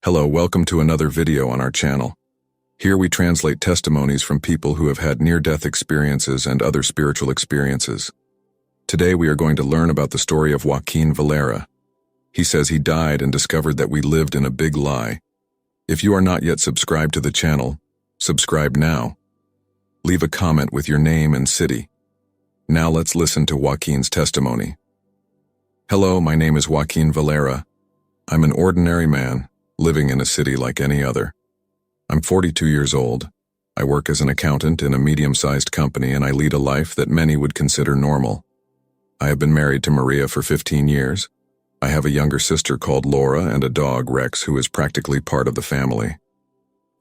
Hello, welcome to another video on our channel. Here we translate testimonies from people who have had near-death experiences and other spiritual experiences. Today we are going to learn about the story of Joaquin Valera. He says he died and discovered that we lived in a big lie. If you are not yet subscribed to the channel, subscribe now. Leave a comment with your name and city. Now let's listen to Joaquin's testimony. Hello, my name is Joaquin Valera. I'm an ordinary man, living in a city like any other. I'm 42 years old. I work as an accountant in a medium-sized company and I lead a life that many would consider normal. I have been married to Maria for 15 years. I have a younger sister called Laura and a dog, Rex, who is practically part of the family.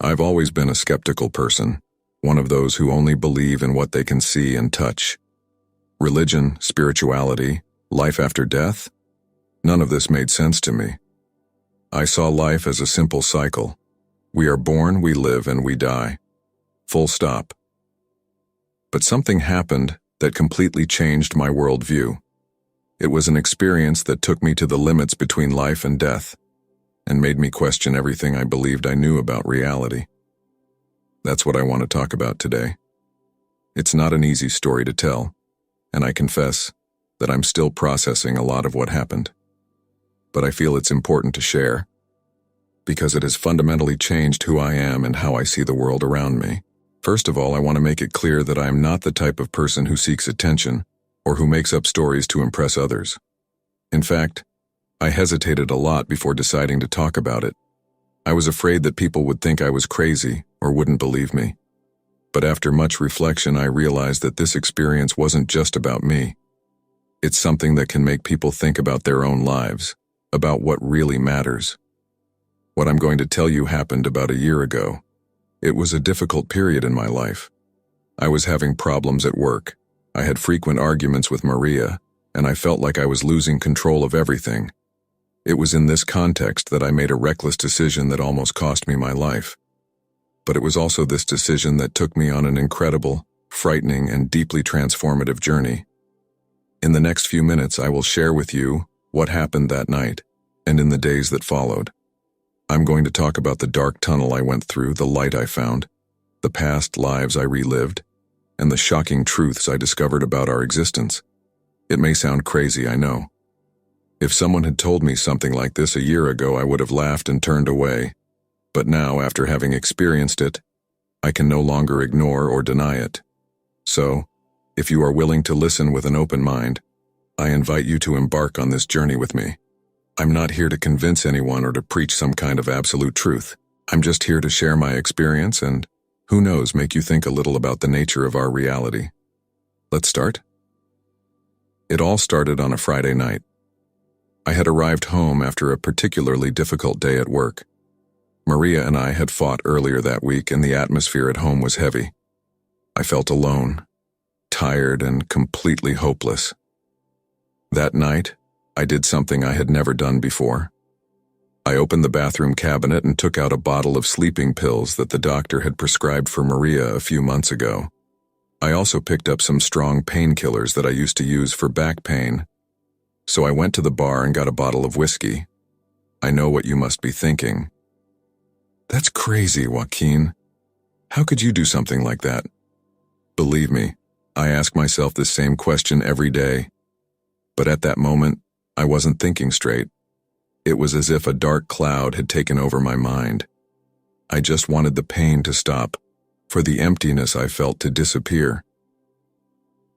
I've always been a skeptical person, one of those who only believe in what they can see and touch. Religion, spirituality, life after death, none of this made sense to me. I saw life as a simple cycle. We are born, we live, and we die. Full stop. But something happened that completely changed my worldview. It was an experience that took me to the limits between life and death, and made me question everything I believed I knew about reality. That's what I want to talk about today. It's not an easy story to tell, and I confess that I'm still processing a lot of what happened. But I feel it's important to share, because it has fundamentally changed who I am and how I see the world around me. First of all, I want to make it clear that I am not the type of person who seeks attention or who makes up stories to impress others. In fact, I hesitated a lot before deciding to talk about it. I was afraid that people would think I was crazy or wouldn't believe me. But after much reflection, I realized that this experience wasn't just about me. It's something that can make people think about their own lives, about what really matters. What I'm going to tell you happened about a year ago. It was a difficult period in my life. I was having problems at work. I had frequent arguments with Maria, and I felt like I was losing control of everything. It was in this context that I made a reckless decision that almost cost me my life. But it was also this decision that took me on an incredible, frightening, and deeply transformative journey. In the next few minutes, I will share with you what happened that night, and in the days that followed. I'm going to talk about the dark tunnel I went through, the light I found, the past lives I relived, and the shocking truths I discovered about our existence. It may sound crazy, I know. If someone had told me something like this a year ago, I would have laughed and turned away. But now, after having experienced it, I can no longer ignore or deny it. So, if you are willing to listen with an open mind, I invite you to embark on this journey with me. I'm not here to convince anyone or to preach some kind of absolute truth. I'm just here to share my experience and, who knows, make you think a little about the nature of our reality. Let's start. It all started on a Friday night. I had arrived home after a particularly difficult day at work. Maria and I had fought earlier that week and the atmosphere at home was heavy. I felt alone, tired, and completely hopeless. That night, I did something I had never done before. I opened the bathroom cabinet and took out a bottle of sleeping pills that the doctor had prescribed for Maria a few months ago. I also picked up some strong painkillers that I used to use for back pain. So I went to the bar and got a bottle of whiskey. I know what you must be thinking. That's crazy, Joaquin. How could you do something like that? Believe me, I ask myself this same question every day. But at that moment, I wasn't thinking straight. It was as if a dark cloud had taken over my mind. I just wanted the pain to stop, for the emptiness I felt to disappear.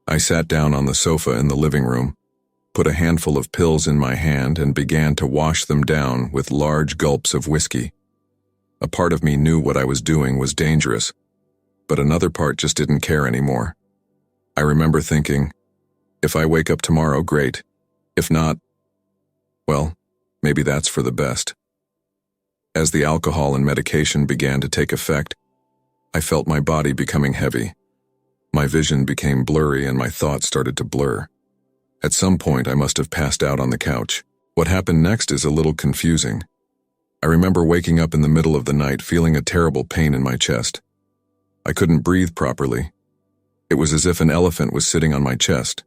I sat down on the sofa in the living room, put a handful of pills in my hand and began to wash them down with large gulps of whiskey. A part of me knew what I was doing was dangerous, but another part just didn't care anymore. I remember thinking, if I wake up tomorrow, great. If not, well, maybe that's for the best. As the alcohol and medication began to take effect, I felt my body becoming heavy. My vision became blurry and my thoughts started to blur. At some point, I must have passed out on the couch. What happened next is a little confusing. I remember waking up in the middle of the night feeling a terrible pain in my chest. I couldn't breathe properly. It was as if an elephant was sitting on my chest.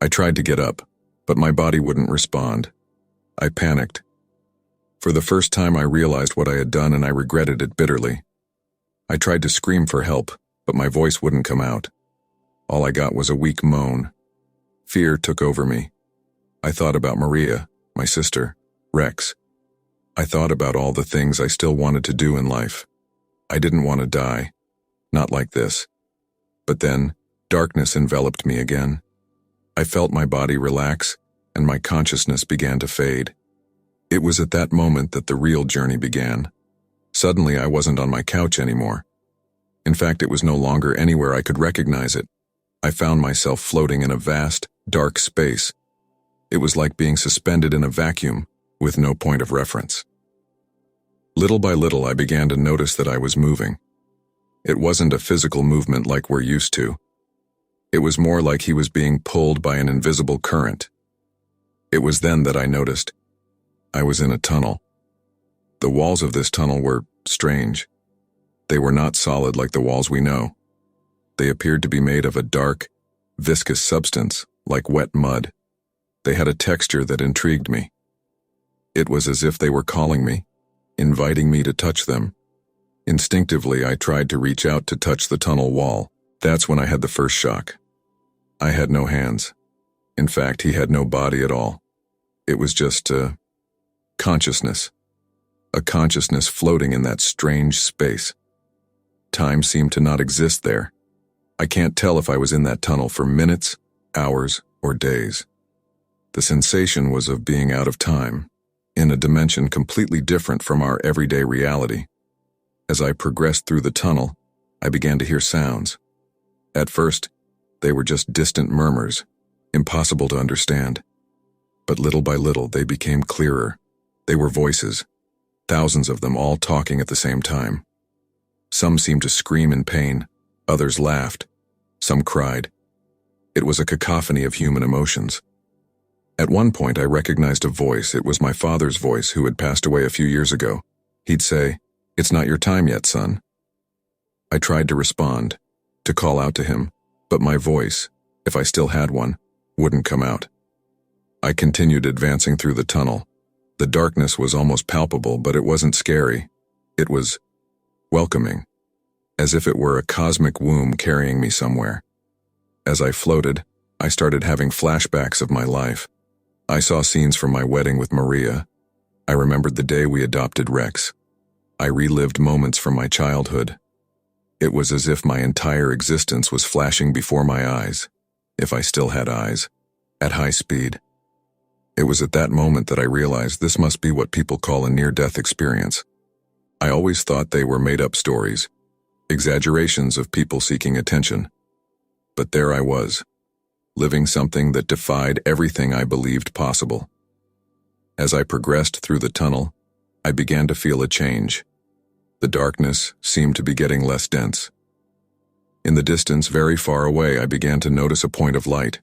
I tried to get up, but my body wouldn't respond. I panicked. For the first time I realized what I had done and I regretted it bitterly. I tried to scream for help, but my voice wouldn't come out. All I got was a weak moan. Fear took over me. I thought about Maria, my sister, Rex. I thought about all the things I still wanted to do in life. I didn't want to die. Not like this. But then, darkness enveloped me again. I felt my body relax, and my consciousness began to fade. It was at that moment that the real journey began. Suddenly, I wasn't on my couch anymore. In fact, it was no longer anywhere I could recognize it. I found myself floating in a vast, dark space. It was like being suspended in a vacuum, with no point of reference. Little by little, I began to notice that I was moving. It wasn't a physical movement like we're used to. It was more like he was being pulled by an invisible current. It was then that I noticed I was in a tunnel. The walls of this tunnel were strange. They were not solid like the walls we know. They appeared to be made of a dark, viscous substance, like wet mud. They had a texture that intrigued me. It was as if they were calling me, inviting me to touch them. Instinctively, I tried to reach out to touch the tunnel wall. That's when I had the first shock. I had no hands. In fact, he had no body at all. It was just consciousness. A consciousness floating in that strange space. Time seemed to not exist there. I can't tell if I was in that tunnel for minutes, hours, or days. The sensation was of being out of time, in a dimension completely different from our everyday reality. As I progressed through the tunnel, I began to hear sounds. At first, they were just distant murmurs, impossible to understand. But little by little, they became clearer. They were voices, thousands of them all talking at the same time. Some seemed to scream in pain, others laughed, some cried. It was a cacophony of human emotions. At one point, I recognized a voice. It was my father's voice, who had passed away a few years ago. He'd say, "It's not your time yet, son." I tried to respond, to call out to him, but my voice, if I still had one, wouldn't come out. I continued advancing through the tunnel. The darkness was almost palpable, but it wasn't scary. It was welcoming, as if it were a cosmic womb carrying me somewhere. As I floated, I started having flashbacks of my life. I saw scenes from my wedding with Maria. I remembered the day we adopted Rex. I relived moments from my childhood. It was as if my entire existence was flashing before my eyes, if I still had eyes, at high speed. It was at that moment that I realized this must be what people call a near-death experience. I always thought they were made-up stories, exaggerations of people seeking attention. But there I was, living something that defied everything I believed possible. As I progressed through the tunnel, I began to feel a change. The darkness seemed to be getting less dense. In the distance, very far away, I began to notice a point of light.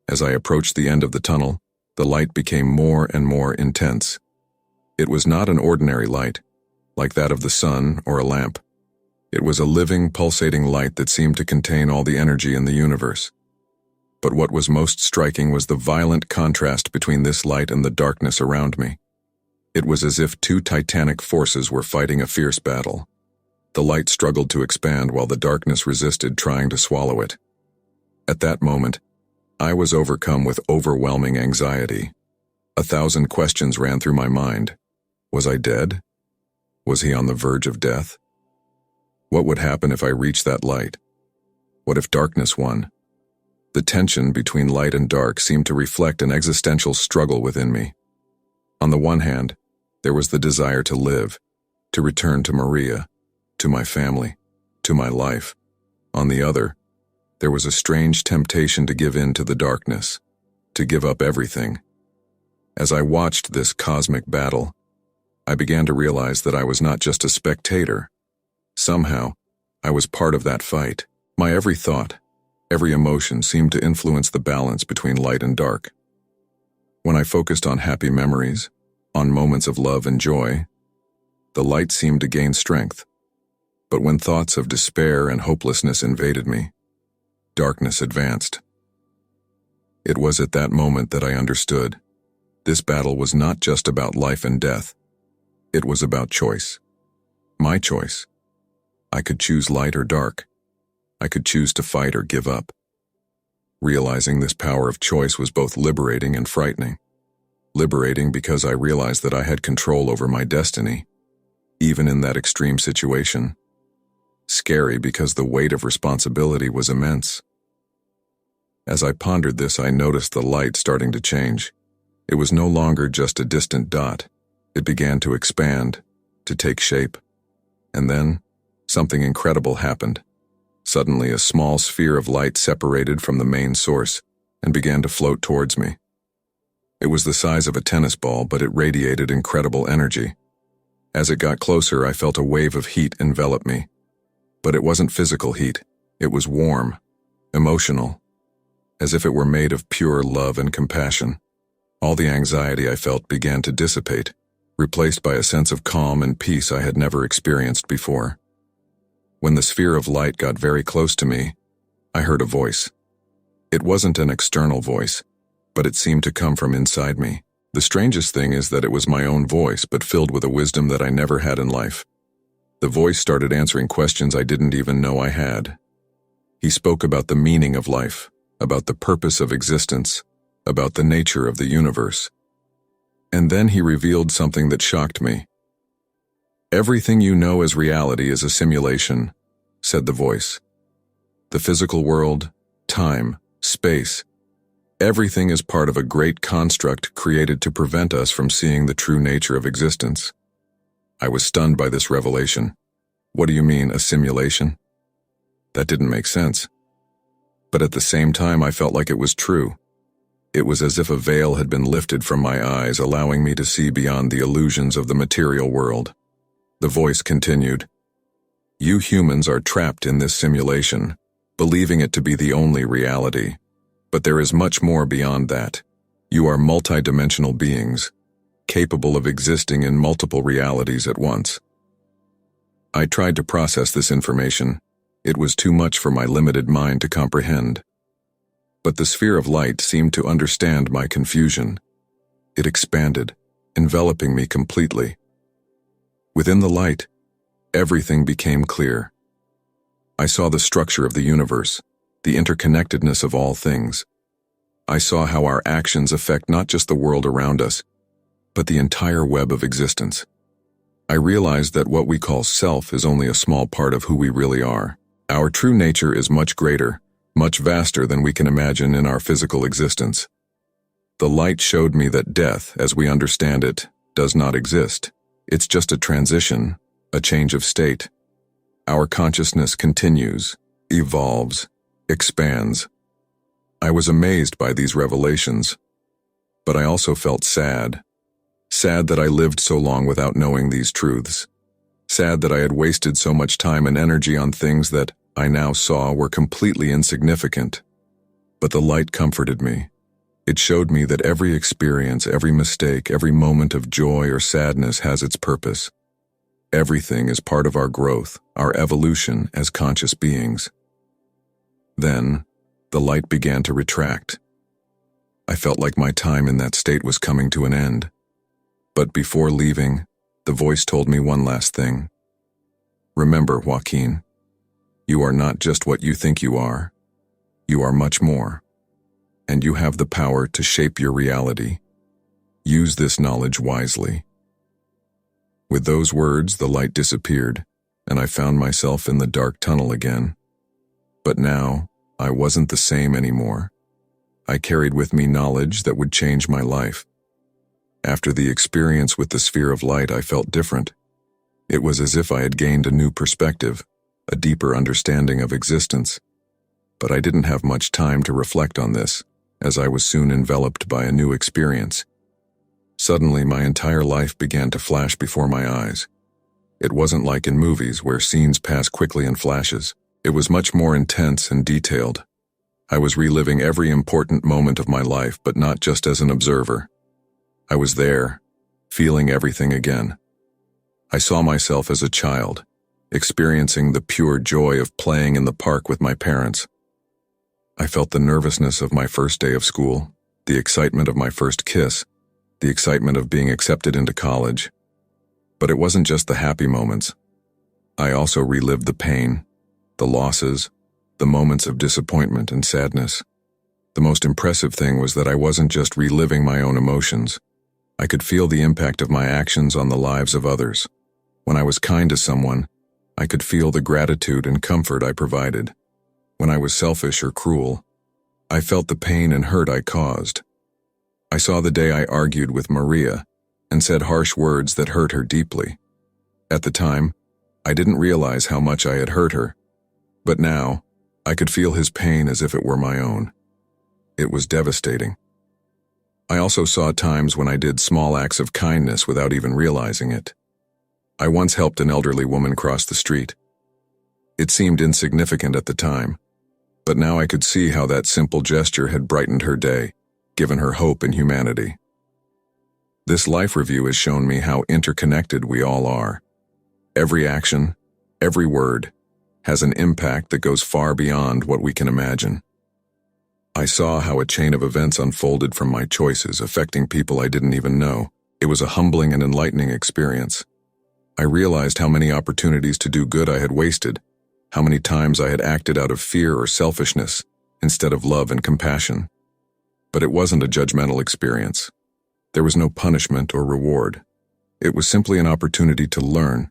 As I approached the end of the tunnel, the light became more and more intense. It was not an ordinary light, like that of the sun or a lamp. It was a living, pulsating light that seemed to contain all the energy in the universe. But what was most striking was the violent contrast between this light and the darkness around me. It was as if two titanic forces were fighting a fierce battle. The light struggled to expand while the darkness resisted, trying to swallow it. At that moment, I was overcome with overwhelming anxiety. 1,000 questions ran through my mind. Was I dead? Was he on the verge of death? What would happen if I reached that light? What if darkness won? The tension between light and dark seemed to reflect an existential struggle within me. On the one hand, there was the desire to live, to return to Maria, to my family, to my life. On the other, there was a strange temptation to give in to the darkness, to give up everything. As I watched this cosmic battle, I began to realize that I was not just a spectator. Somehow, I was part of that fight. My every thought, every emotion seemed to influence the balance between light and dark. When I focused on happy memories, on moments of love and joy, the light seemed to gain strength. But when thoughts of despair and hopelessness invaded me, darkness advanced. It was at that moment that I understood. This battle was not just about life and death. It was about choice. My choice. I could choose light or dark. I could choose to fight or give up. Realizing this power of choice was both liberating and frightening. Liberating because I realized that I had control over my destiny, even in that extreme situation. Scary because the weight of responsibility was immense. As I pondered this, I noticed the light starting to change. It was no longer just a distant dot. It began to expand, to take shape. And then, something incredible happened. Suddenly, a small sphere of light separated from the main source and began to float towards me. It was the size of a tennis ball, but it radiated incredible energy. As it got closer, I felt a wave of heat envelop me. But it wasn't physical heat. It was warm, emotional, as if it were made of pure love and compassion. All the anxiety I felt began to dissipate, replaced by a sense of calm and peace I had never experienced before. When the sphere of light got very close to me, I heard a voice. It wasn't an external voice, but it seemed to come from inside me. The strangest thing is that it was my own voice, but filled with a wisdom that I never had in life. The voice started answering questions I didn't even know I had. He spoke about the meaning of life, about the purpose of existence, about the nature of the universe. And then he revealed something that shocked me. "Everything you know as reality is a simulation," said the voice. "The physical world, time, space, everything is part of a great construct created to prevent us from seeing the true nature of existence." I was stunned by this revelation. What do you mean, a simulation? That didn't make sense. But at the same time, I felt like it was true. It was as if a veil had been lifted from my eyes, allowing me to see beyond the illusions of the material world. The voice continued, "You humans are trapped in this simulation, believing it to be the only reality. But there is much more beyond that. You are multidimensional beings, capable of existing in multiple realities at once." I tried to process this information. It was too much for my limited mind to comprehend. But the sphere of light seemed to understand my confusion. It expanded, enveloping me completely. Within the light, everything became clear. I saw the structure of the universe, the interconnectedness of all things. I saw how our actions affect not just the world around us, but the entire web of existence. I realized that what we call self is only a small part of who we really are. Our true nature is much greater, much vaster than we can imagine in our physical existence. The light showed me that death, as we understand it, does not exist. It's just a transition, a change of state. Our consciousness continues, evolves, expands. I was amazed by these revelations, but I also felt sad. Sad that I lived so long without knowing these truths. Sad that I had wasted so much time and energy on things that I now saw were completely insignificant. But the light comforted me. It showed me that every experience, every mistake, every moment of joy or sadness has its purpose. Everything is part of our growth, our evolution as conscious beings. Then, the light began to retract. I felt like my time in that state was coming to an end. But before leaving, the voice told me one last thing. "Remember, Joaquin, you are not just what you think you are. You are much more. And you have the power to shape your reality. Use this knowledge wisely." With those words, the light disappeared, and I found myself in the dark tunnel again. But now, I wasn't the same anymore. I carried with me knowledge that would change my life. After the experience with the sphere of light, I felt different. It was as if I had gained a new perspective, a deeper understanding of existence. But I didn't have much time to reflect on this, as I was soon enveloped by a new experience. Suddenly, my entire life began to flash before my eyes. It wasn't like in movies where scenes pass quickly in flashes. It was much more intense and detailed. I was reliving every important moment of my life, but not just as an observer. I was there, feeling everything again. I saw myself as a child, experiencing the pure joy of playing in the park with my parents. I felt the nervousness of my first day of school, the excitement of my first kiss, the excitement of being accepted into college. But it wasn't just the happy moments. I also relived the pain, the losses, the moments of disappointment and sadness. The most impressive thing was that I wasn't just reliving my own emotions. I could feel the impact of my actions on the lives of others. When I was kind to someone, I could feel the gratitude and comfort I provided. When I was selfish or cruel, I felt the pain and hurt I caused. I saw the day I argued with Maria and said harsh words that hurt her deeply. At the time, I didn't realize how much I had hurt her, but now I could feel his pain as if it were my own. It was devastating. I also saw times when I did small acts of kindness without even realizing it. I once helped an elderly woman cross the street. It seemed insignificant at the time, but now I could see how that simple gesture had brightened her day, given her hope in humanity. This life review has shown me how interconnected we all are. Every action, every word, has an impact that goes far beyond what we can imagine. I saw how a chain of events unfolded from my choices, affecting people I didn't even know. It was a humbling and enlightening experience. I realized how many opportunities to do good I had wasted, how many times I had acted out of fear or selfishness instead of love and compassion. But it wasn't a judgmental experience. There was no punishment or reward. It was simply an opportunity to learn,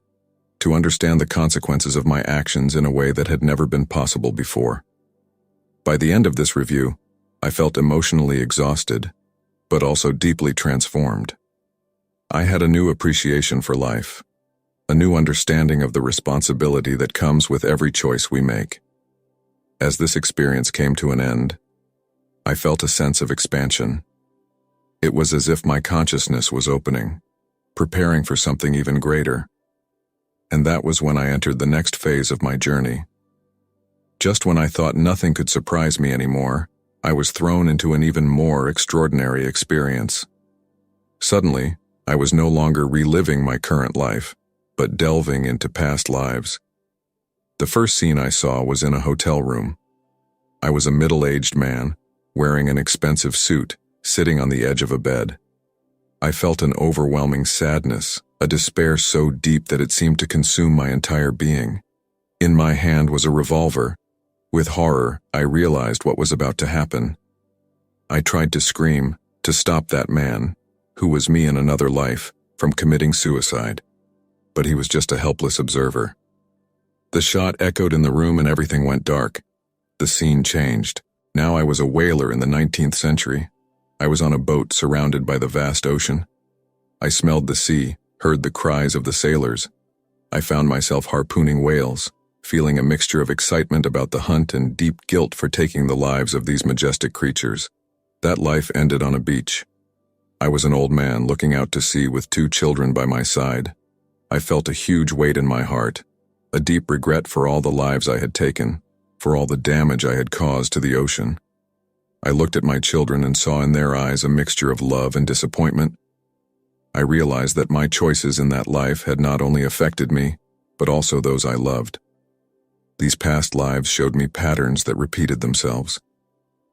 to understand the consequences of my actions in a way that had never been possible before. By the end of this review, I felt emotionally exhausted, but also deeply transformed. I had a new appreciation for life, a new understanding of the responsibility that comes with every choice we make. As this experience came to an end, I felt a sense of expansion. It was as if my consciousness was opening, preparing for something even greater. And that was when I entered the next phase of my journey. Just when I thought nothing could surprise me anymore, I was thrown into an even more extraordinary experience. Suddenly, I was no longer reliving my current life, but delving into past lives. The first scene I saw was in a hotel room. I was a middle-aged man, wearing an expensive suit, sitting on the edge of a bed. I felt an overwhelming sadness, a despair so deep that it seemed to consume my entire being. In my hand was a revolver. With horror, I realized what was about to happen. I tried to scream, to stop that man, who was me in another life, from committing suicide. But he was just a helpless observer. The shot echoed in the room and everything went dark. The scene changed. Now I was a whaler in the 19th century. I was on a boat surrounded by the vast ocean. I smelled the sea, heard the cries of the sailors. I found myself harpooning whales, feeling a mixture of excitement about the hunt and deep guilt for taking the lives of these majestic creatures. That life ended on a beach. I was an old man looking out to sea with 2 children by my side. I felt a huge weight in my heart, a deep regret for all the lives I had taken, for all the damage I had caused to the ocean. I looked at my children and saw in their eyes a mixture of love and disappointment. I realized that my choices in that life had not only affected me, but also those I loved. These past lives showed me patterns that repeated themselves.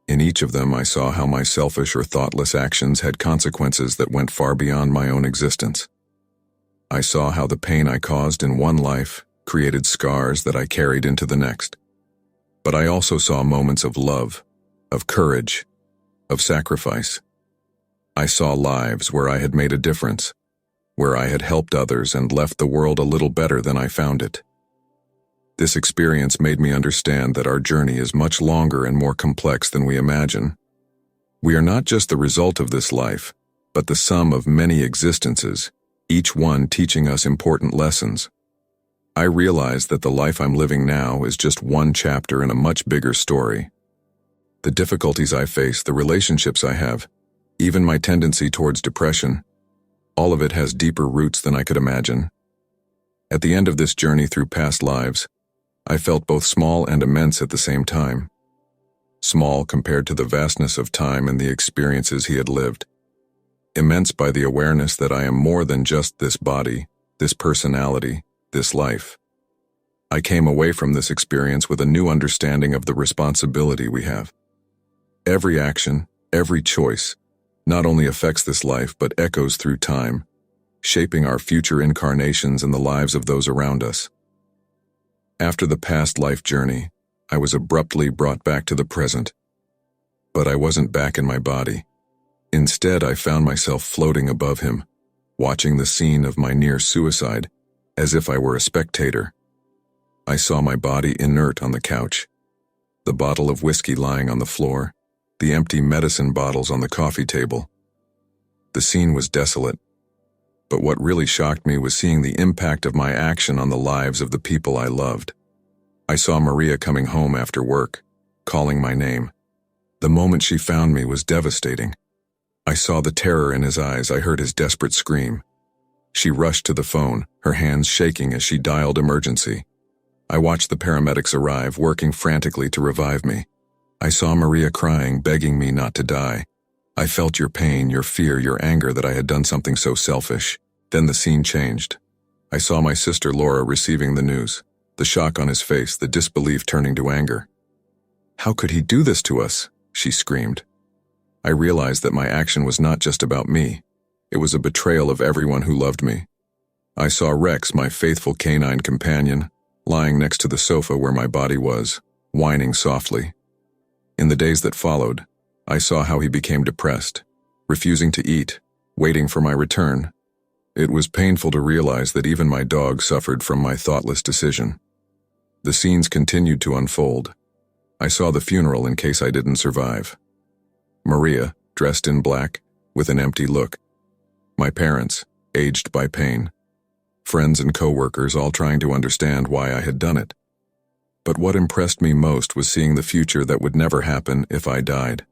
In each of them, I saw how my selfish or thoughtless actions had consequences that went far beyond my own existence. I saw how the pain I caused in one life created scars that I carried into the next. But I also saw moments of love, of courage, of sacrifice. I saw lives where I had made a difference, where I had helped others and left the world a little better than I found it. This experience made me understand that our journey is much longer and more complex than we imagine. We are not just the result of this life, but the sum of many existences, each one teaching us important lessons. I realize that the life I'm living now is just one chapter in a much bigger story. The difficulties I face, the relationships I have, even my tendency towards depression, all of it has deeper roots than I could imagine. At the end of this journey through past lives, I felt both small and immense at the same time. Small compared to the vastness of time and the experiences he had lived. Immense by the awareness that I am more than just this body, this personality, this life. I came away from this experience with a new understanding of the responsibility we have. Every action, every choice, not only affects this life but echoes through time. shaping our future incarnations and the lives of those around us. After the past life journey, I was abruptly brought back to the present. But I wasn't back in my body. Instead, I found myself floating above him, watching the scene of my near suicide, as if I were a spectator. I saw my body inert on the couch, the bottle of whiskey lying on the floor, the empty medicine bottles on the coffee table. The scene was desolate, but what really shocked me was seeing the impact of my action on the lives of the people I loved. I saw Maria coming home after work, calling my name. The moment she found me was devastating. I saw the terror in his eyes. I heard his desperate scream. She rushed to the phone, her hands shaking as she dialed emergency. I watched the paramedics arrive, working frantically to revive me. I saw Maria crying, begging me not to die. I felt your pain, your fear, your anger that I had done something so selfish. Then the scene changed. I saw my sister Laura receiving the news, the shock on his face, the disbelief turning to anger. "How could he do this to us?" she screamed. I realized that my action was not just about me. It was a betrayal of everyone who loved me. I saw Rex, my faithful canine companion, lying next to the sofa where my body was, whining softly. In the days that followed, I saw how he became depressed, refusing to eat, waiting for my return. It was painful to realize that even my dog suffered from my thoughtless decision. The scenes continued to unfold. I saw the funeral in case I didn't survive. Maria, dressed in black, with an empty look. My parents, aged by pain. Friends and co-workers all trying to understand why I had done it. But what impressed me most was seeing the future that would never happen if I died.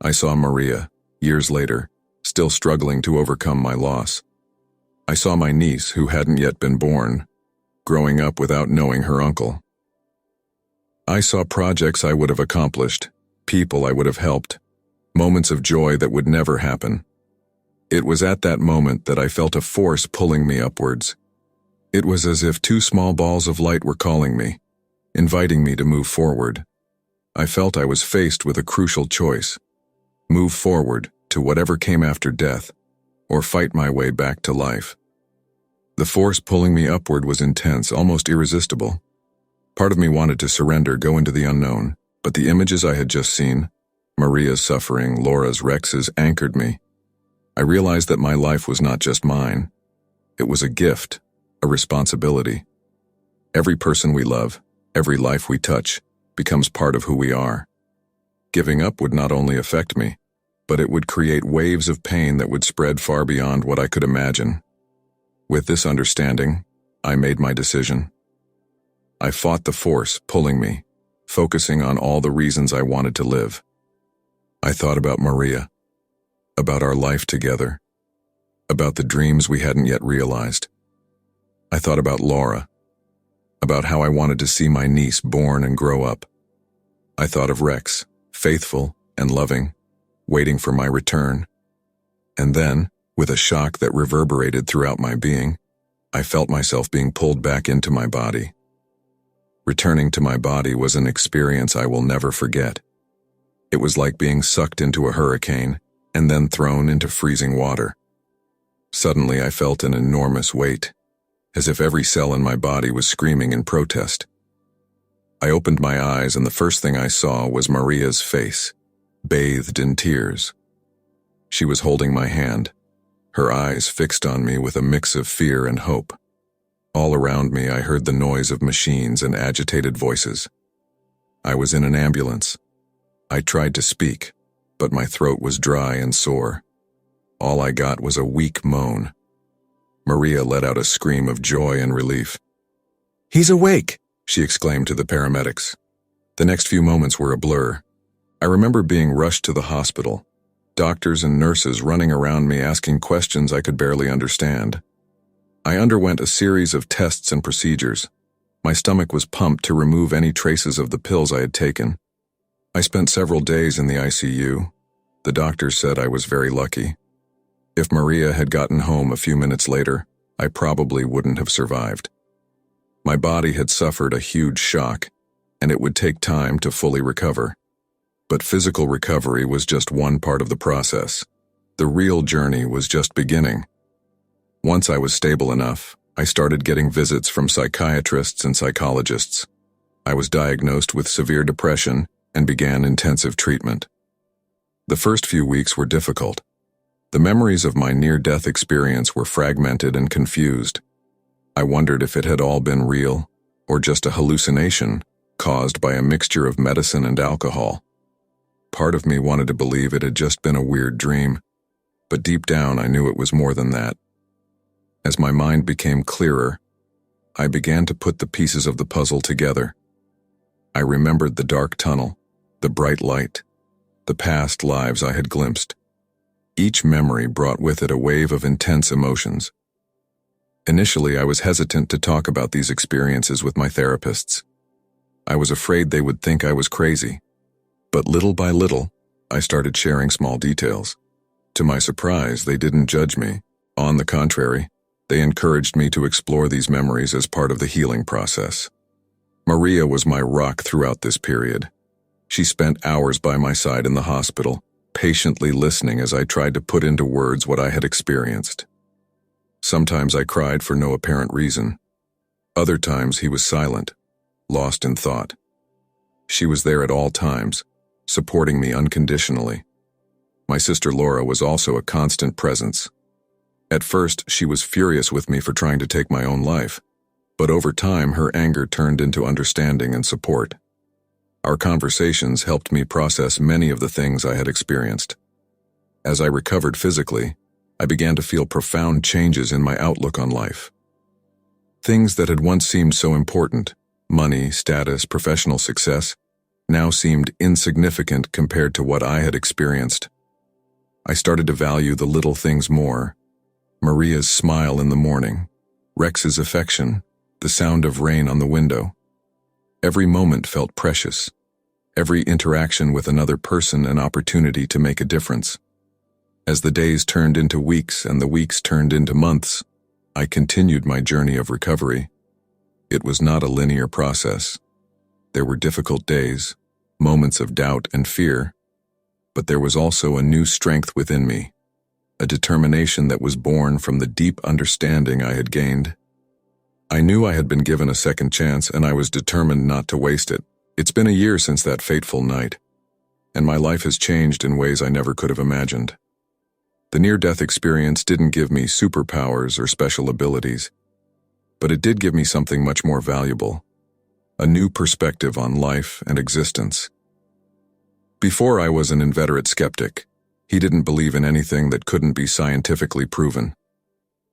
I saw Maria, years later, still struggling to overcome my loss. I saw my niece, who hadn't yet been born, growing up without knowing her uncle. I saw projects I would have accomplished, people I would have helped, moments of joy that would never happen. It was at that moment that I felt a force pulling me upwards. It was as if two small balls of light were calling me, inviting me to move forward. I felt I was faced with a crucial choice: move forward to whatever came after death, or fight my way back to life. The force pulling me upward was intense, almost irresistible. Part of me wanted to surrender, go into the unknown, but the images I had just seen, Maria's suffering, Laura's, Rex's, anchored me. I realized that my life was not just mine. It was a gift, a responsibility. Every person we love, every life we touch, becomes part of who we are. Giving up would not only affect me, but it would create waves of pain that would spread far beyond what I could imagine. With this understanding, I made my decision. I fought the force pulling me, focusing on all the reasons I wanted to live. I thought about Maria, about our life together, about the dreams we hadn't yet realized. I thought about Laura, about how I wanted to see my niece born and grow up. I thought of Rex, faithful and loving, waiting for my return. And then, with a shock that reverberated throughout my being, I felt myself being pulled back into my body. Returning to my body was an experience I will never forget. It was like being sucked into a hurricane and then thrown into freezing water. Suddenly, I felt an enormous weight, as if every cell in my body was screaming in protest. I opened my eyes, and the first thing I saw was Maria's face, bathed in tears. She was holding my hand, her eyes fixed on me with a mix of fear and hope. All around me, I heard the noise of machines and agitated voices. I was in an ambulance. I tried to speak, but my throat was dry and sore. All I got was a weak moan. Maria let out a scream of joy and relief. "He's awake!" she exclaimed to the paramedics. The next few moments were a blur. I remember being rushed to the hospital, doctors and nurses running around me asking questions I could barely understand. I underwent a series of tests and procedures. My stomach was pumped to remove any traces of the pills I had taken. I spent several days in the ICU. The doctors said I was very lucky. If Maria had gotten home a few minutes later, I probably wouldn't have survived. My body had suffered a huge shock, and it would take time to fully recover. But physical recovery was just one part of the process. The real journey was just beginning. Once I was stable enough, I started getting visits from psychiatrists and psychologists. I was diagnosed with severe depression and began intensive treatment. The first few weeks were difficult. The memories of my near-death experience were fragmented and confused. I wondered if it had all been real, or just a hallucination caused by a mixture of medicine and alcohol. Part of me wanted to believe it had just been a weird dream, but deep down I knew it was more than that. As my mind became clearer, I began to put the pieces of the puzzle together. I remembered the dark tunnel, the bright light, the past lives I had glimpsed. Each memory brought with it a wave of intense emotions. Initially, I was hesitant to talk about these experiences with my therapists. I was afraid they would think I was crazy. But little by little, I started sharing small details. To my surprise, they didn't judge me. On the contrary, they encouraged me to explore these memories as part of the healing process. Maria was my rock throughout this period. She spent hours by my side in the hospital, patiently listening as I tried to put into words what I had experienced. Sometimes I cried for no apparent reason. Other times he was silent, lost in thought. She was there at all times, supporting me unconditionally. My sister Laura was also a constant presence. At first, she was furious with me for trying to take my own life, but over time her anger turned into understanding and support. Our conversations helped me process many of the things I had experienced. As I recovered physically, I began to feel profound changes in my outlook on life. Things that had once seemed so important, money, status, professional success, now seemed insignificant compared to what I had experienced. I started to value the little things more. Maria's smile in the morning, Rex's affection, the sound of rain on the window. Every moment felt precious. Every interaction with another person an opportunity to make a difference. As the days turned into weeks and the weeks turned into months, I continued my journey of recovery. It was not a linear process. There were difficult days, moments of doubt and fear, but there was also a new strength within me, a determination that was born from the deep understanding I had gained. I knew I had been given a second chance, and I was determined not to waste it. It's been a year since that fateful night, and my life has changed in ways I never could have imagined. The near-death experience didn't give me superpowers or special abilities, but it did give me something much more valuable, a new perspective on life and existence. Before, I was an inveterate skeptic. He didn't believe in anything that couldn't be scientifically proven.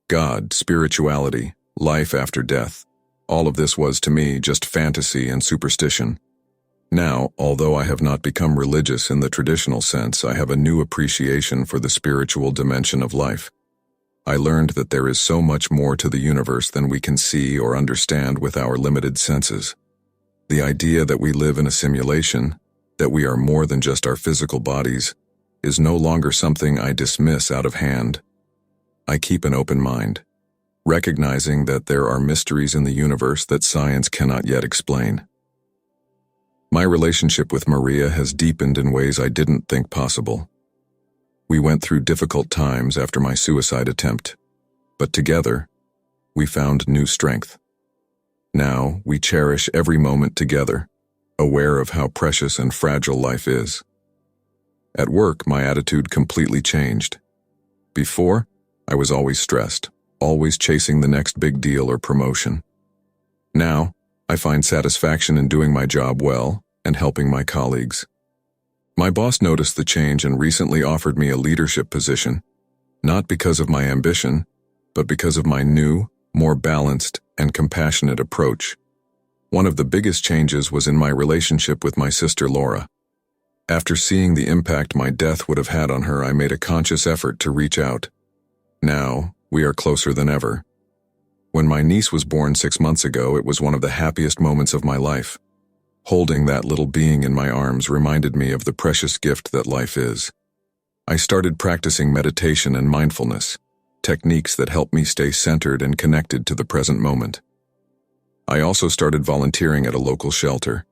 God, spirituality, life after death, all of this was to me just fantasy and superstition. Now, although I have not become religious in the traditional sense, I have a new appreciation for the spiritual dimension of life. I learned that there is so much more to the universe than we can see or understand with our limited senses. The idea that we live in a simulation, that we are more than just our physical bodies, is no longer something I dismiss out of hand. I keep an open mind, recognizing that there are mysteries in the universe that science cannot yet explain. My relationship with Maria has deepened in ways I didn't think possible. We went through difficult times after my suicide attempt, but together, we found new strength. Now, we cherish every moment together, aware of how precious and fragile life is. At work, my attitude completely changed. Before, I was always stressed, always chasing the next big deal or promotion. Now, I find satisfaction in doing my job well and helping my colleagues. My boss noticed the change and recently offered me a leadership position, not because of my ambition, but because of my new, more balanced, and compassionate approach. One of the biggest changes was in my relationship with my sister Laura. After seeing the impact my death would have had on her, I made a conscious effort to reach out. Now, we are closer than ever. When my niece was born 6 months ago, it was one of the happiest moments of my life. Holding that little being in my arms reminded me of the precious gift that life is. I started practicing meditation and mindfulness, techniques that help me stay centered and connected to the present moment. I also started volunteering at a local shelter,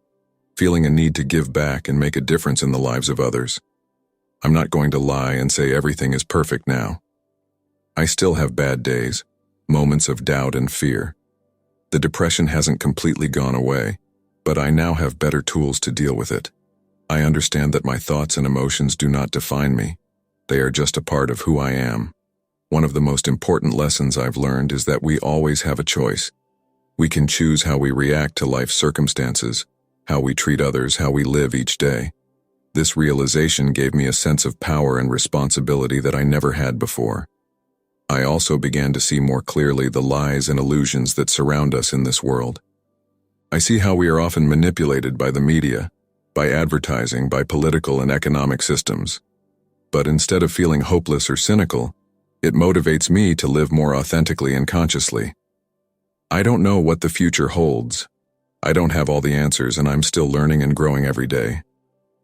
feeling a need to give back and make a difference in the lives of others. I'm not going to lie and say everything is perfect now. I still have bad days, moments of doubt and fear. The depression hasn't completely gone away, but I now have better tools to deal with it. I understand that my thoughts and emotions do not define me. They are just a part of who I am. One of the most important lessons I've learned is that we always have a choice. We can choose how we react to life's circumstances, how we treat others, how we live each day. This realization gave me a sense of power and responsibility that I never had before. I also began to see more clearly the lies and illusions that surround us in this world. I see how we are often manipulated by the media, by advertising, by political and economic systems. But instead of feeling hopeless or cynical, it motivates me to live more authentically and consciously. I don't know what the future holds. I don't have all the answers, and I'm still learning and growing every day.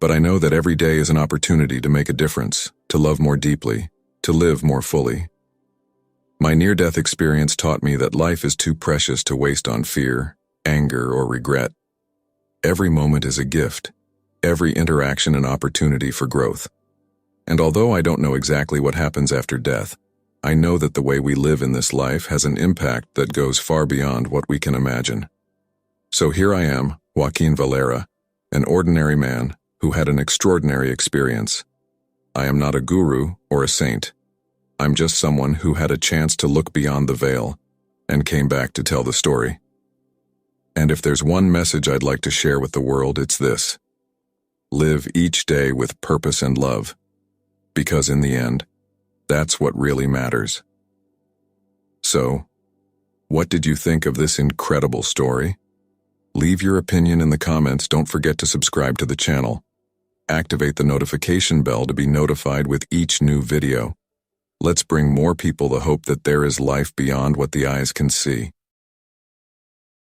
But I know that every day is an opportunity to make a difference, to love more deeply, to live more fully. My near-death experience taught me that life is too precious to waste on fear, anger, or regret. Every moment is a gift, every interaction an opportunity for growth. And although I don't know exactly what happens after death, I know that the way we live in this life has an impact that goes far beyond what we can imagine. So here I am, Joaquin Valera, an ordinary man who had an extraordinary experience. I am not a guru or a saint. I'm just someone who had a chance to look beyond the veil and came back to tell the story. And if there's one message I'd like to share with the world, it's this: live each day with purpose and love, because in the end, that's what really matters. So, what did you think of this incredible story? Leave your opinion in the comments. Don't forget to subscribe to the channel. Activate the notification bell to be notified with each new video. Let's bring more people the hope that there is life beyond what the eyes can see.